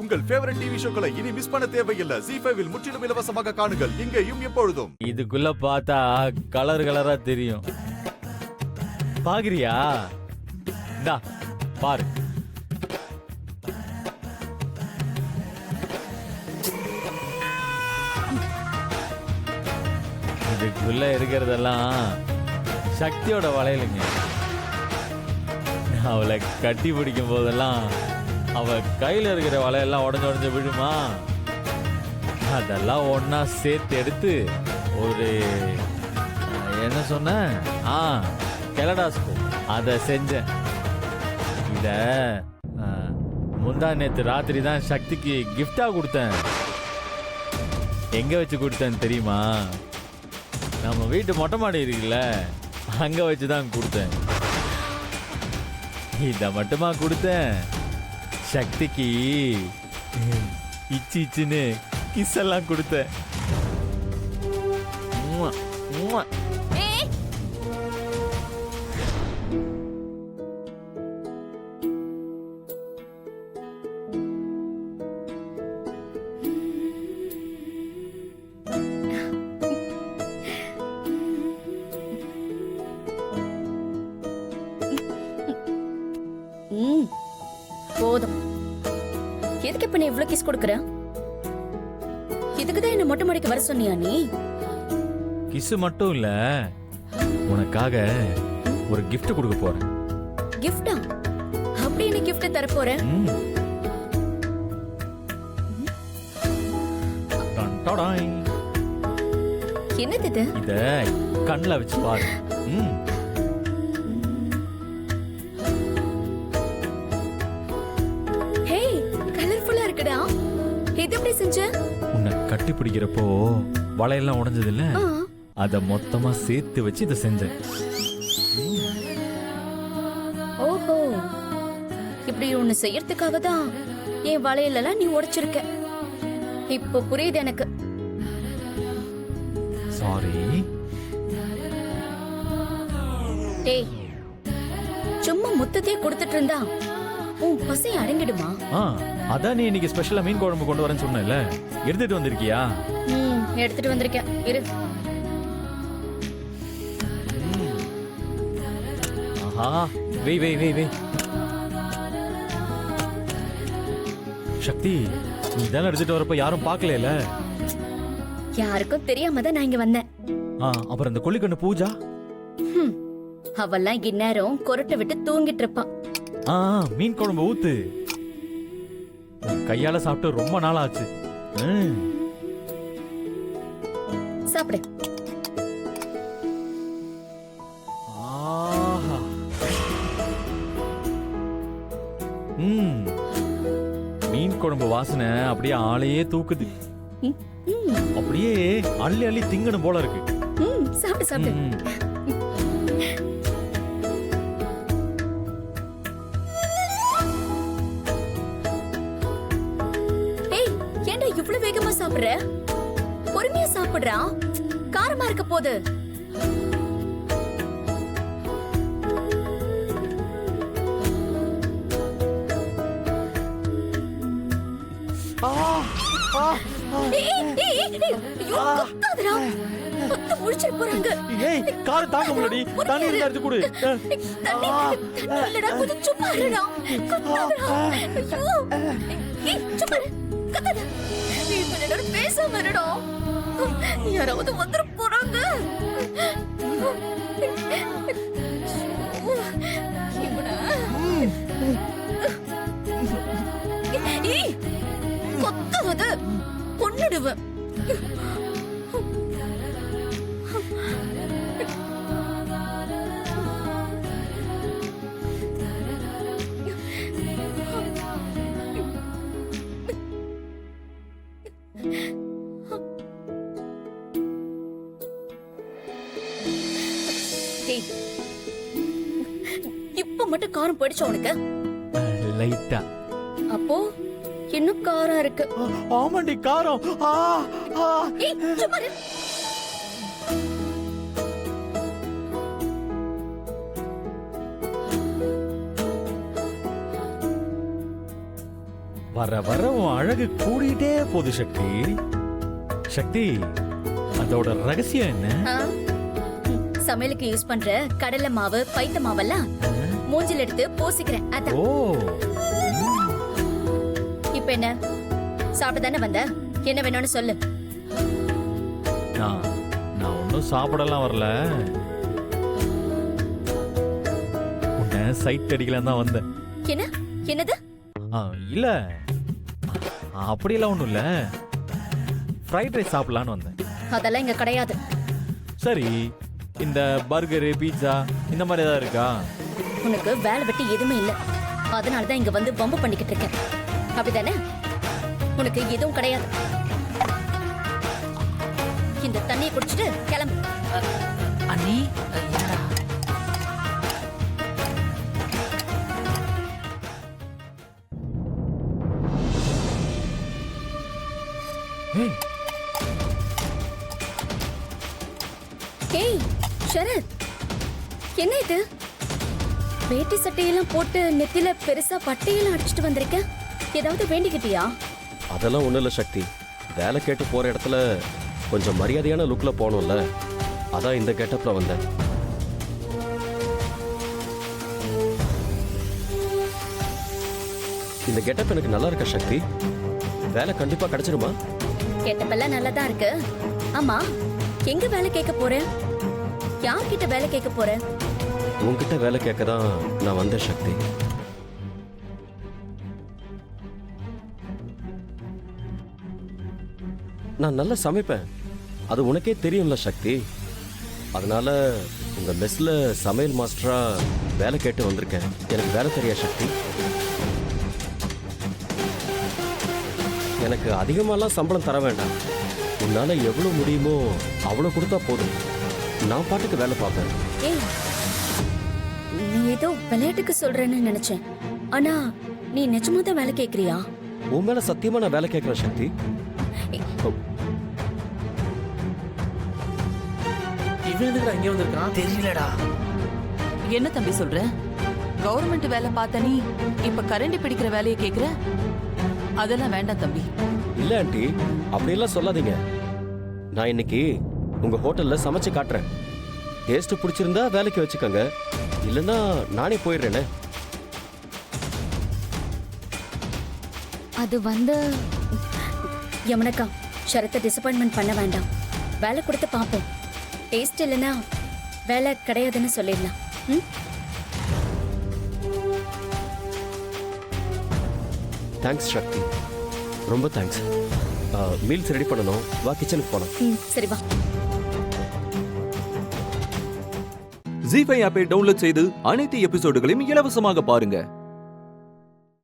உங்கள் favourite TV ஷோக்களை இனி miss பண்ண தேவையில்லை. ZEE5 இல் முற்றிலும் இலவசமாக காணுங்கள், இங்கேயும் எப்பொழுதும். இதுக்குள்ள பார்த்தா கலர் கலரா தெரியும். பாக்குறியா? இந்தா பாரு. இதுக்குள்ள இருக்கிறதெல்லாம் சக்தியோட வளையலுங்க. அவளை கட்டி பிடிக்கும் போதெல்லாம் அவ கையில இருக்கிற வலையெல்லாம் உடஞ்சு உடஞ்சு விழுமா, அதெல்லாம் ஒன்னா சேர்த்து எடுத்து ஒரு என்ன சொன்ன கெலடாஸ்கோ அதை செஞ்சேன். இத முந்தா நேத்து ராத்திரி தான் சக்திக்கு கிஃப்டா கொடுத்தேன். எங்க வச்சு கொடுத்தேன்னு தெரியுமா? நம்ம வீட்டு மொட்டை மாடி இருக்குல்ல, அங்க வச்சுதான் கொடுத்தேன். இத மட்டுமா கொடுத்தேன், சக்திக்கு இச்சு இச்சுன்னு கிஸ் எல்லாம் கொடுத்தேன். போதும். எதுக்கு இப்ப நீ இவ்வளவு கிஸ் கொடுக்கற? இதுக்குதான் என்ன மொட்டை மாடிக்கு வர சொன்னியா நீ? கிஸ் மட்டும் இல்ல, உனக்காக ஒரு gift கொடுக்க போறேன். கிஃப்டா? அப்படி என்ன கிஃப்ட் தர போற? என்னது இது? இத கண்ணுல வச்சு பாரு. இது எப்படி செஞ்ச? உன்னை கட்டி பிடிக்கிறப்போ வலையெல்லாம் உடைஞ்சது இல்ல, அத மொத்தமா சேர்த்து வச்சு இத செஞ்சேன். ஓஹோ, இப்படி ஒண்ணு செய்யறதுக்காக தான் என் வளையலெல்லாம் நீ உடைச்சிருக்க. இப்போ புரியுது எனக்கு. சாரி. டேய், சும்மா முத்தத்தையே கொடுத்துட்டு இருந்தா உன் பசி அடங்கிடுமா? அதான் நீ இன்னைக்கு ஸ்பெஷலா மீன் குழம்பு கொண்டு வரேன்னு சொன்னல, எடுத்துட்டு வந்திருக்கியா? எடுத்துட்டு வந்திருக்கேன், இரு. ஆஹா, வெய் வெய் வெய் வெய். சக்தி, நீ இதெல்லாம் எடுத்துட்டு வரப்ப யாரும் பார்க்கல. யாருக்கும் தெரியாம தான் நான் இங்க வந்தேன். அப்புறம் இந்த கொல்லிக்கண்ணு பூஜா, அவெல்லாம் இந்நேரம் கொரட்டை விட்டு தூங்கிட்டு இருப்பான். மீன் குழம்பு ஊத்து. கையால சாப்பிட்டு ரொம்ப நாள் ஆச்சு. சாப்பிடு. மீன் குழம்பு வாசனை அப்படியே ஆளையே தூக்குது. அப்படியே அள்ளி அள்ளி திங்கணும் போல இருக்கு. சாப்பிடு சாப்பிடு. இவ்வளவு வேகமா சாப்பிடுற? பொறுமையா சாப்பிடுறா, காரமா இருக்க போது. காரம் தாங்க முடியலடி, தண்ணி இருந்தா எடுத்து கொடு. பேசாம இருடா, யாராவது வந்துட போறாங்க. கொத்தாத, கொன்னுடுவேன். இப்ப மட்டும் காரம் போயிடுச்சு உனக்கு? லைட்டா. அப்போ இன்னும் காரம் இருக்கு. ஆமாண்டி, காரம். வர வர உன் அழகு கூடிட்டே போகுது சக்தி. சக்தி, அதோட ரகசியம் என்ன? ஆ? சமையலுக்கு யூஸ் பண்ற கடலை மாவு பைத்த மாவெல்லாம் மூஞ்சில எடுத்து பூசிக்கிறேன். அதான். ஓ, இப்ப என்ன சாப்பிட்டு தானே வந்த? என்ன வேணும்னு சொல்லு. நான் ஒன்னும் சாப்பிடலாம் வரல. உன்னை சைட் அடிக்கலாம் தான் வந்தேன். என்னது? இல்ல, அப்படியெல்லாம் ஒண்ணும் இல்ல. ஃப்ரைட் ரைஸ் சாப்பிடலான்னு வந்தேன். அதெல்லாம் இங்க கிடையாது. சரி, இந்த பர்கரு பீட்சா இந்த மாதிரி ஏதாவது இருக்கா? உனக்கு வேலை வெட்டி எதுவுமே இல்ல, அதனாலதான் இங்க வந்து பம்பு பண்ணிக்கிட்டு இருக்கேன். அப்படிதானே? உனக்கு எதுவும் கிடையாது. இந்த தண்ணியை குடிச்சிட்டு கிளம்பு. அண்ணி என்னடா ஏய், ஏய் சரத், என்ன இது? வேட்டி சட்டையெல்லாம் போட்டு நெத்தில பெருசா பட்டையெல்லாம் அடிச்சிட்டு வந்திருக்க. ஏதாவது வேண்டிக்கிட்டியா? அதெல்லாம் ஒன்றும் இல்லை சக்தி. வேலை கேட்டு போகிற இடத்துல கொஞ்சம் மரியாதையான லுக்கில் போகணும்ல, அதான் இந்த கெட்டப்பில் வந்தேன். இந்த கெட்டப் எனக்கு நல்லா இருக்கா சக்தி? வேலை கண்டிப்பாக கிடைச்சிருமா? கெட்டப்பெல்லாம் நல்லதா இருக்கு. ஆமா, எங்க வேலை கேட்க போற? யார்கிட்ட வேலை கேட்க போற? உன்கிட்ட வேலை கேட்க தான் நான் வந்தேன் சக்தி. நான் நல்லா சமைப்பேன், அது உனக்கே தெரியும்ல சக்தி. அதனால உங்க மெஸ்ல சமையல் மாஸ்டரா வேலை கேட்டு வந்திருக்கேன். எனக்கு வேலை தெரியா சக்தி? எனக்கு அதிகமாலாம் சம்பளம் தர வேண்டாம். உன்னால எவ்வளவு முடியுமோ அவ்வளவு கொடுத்தா போதும். நான் பாட்டுக்கு வேலை பார்ப்பேன். ஏய், நீ ஏதோ விளையாட்டுக்கு சொல்றேன்னு நினைச்சேன். ஆனா நீ நிஜமா தான் வேலை கேக்குறியா? உன் மேல சத்தியமா நான் வேலை கேட்கிறேன் சக்தி. இவன் எதுக்குடா இங்க வந்திருக்கான்? தெரியலடா. என்ன தம்பி சொல்ற? கவர்மெண்ட் வேலை பார்த்த நீ இப்ப கரண்டி பிடிக்கிற வேலையை கேக்குற? அதெல்லாம் வேண்டாம் தம்பி. இல்ல ஆண்டி, அப்படியெல்லாம் சொல்லாதீங்க. நான் இன்னைக்கு உங்க ஹோட்டல்ல சமைச்சு காட்டுறேன். டேஸ்ட் பிடிச்சிருந்தா வேலைக்கு வச்சுக்கோங்க, இல்லைன்னா நானே போயிடுறேனே. அது வந்து யமுனக்கா, ஷரத்தை டிசப்பாயின்மெண்ட் பண்ண வேண்டாம். வேலை கொடுத்து பார்ப்போம். டேஸ்ட் இல்லைன்னா வேலை கிடையாதுன்னு சொல்லிடலாம். ம்? தேங்க்ஸ் சக்தி, ரொம்ப தேங்க்ஸ். மீல்ஸ் ரெடி பண்ணணும், வா கிச்சனுக்கு போகலாம். ம், சரி வா. ஜீ5 ஆப்பை டவுன்லோட் செய்து அனைத்து எபிசோடுகளையும் இலவசமாக பாருங்க.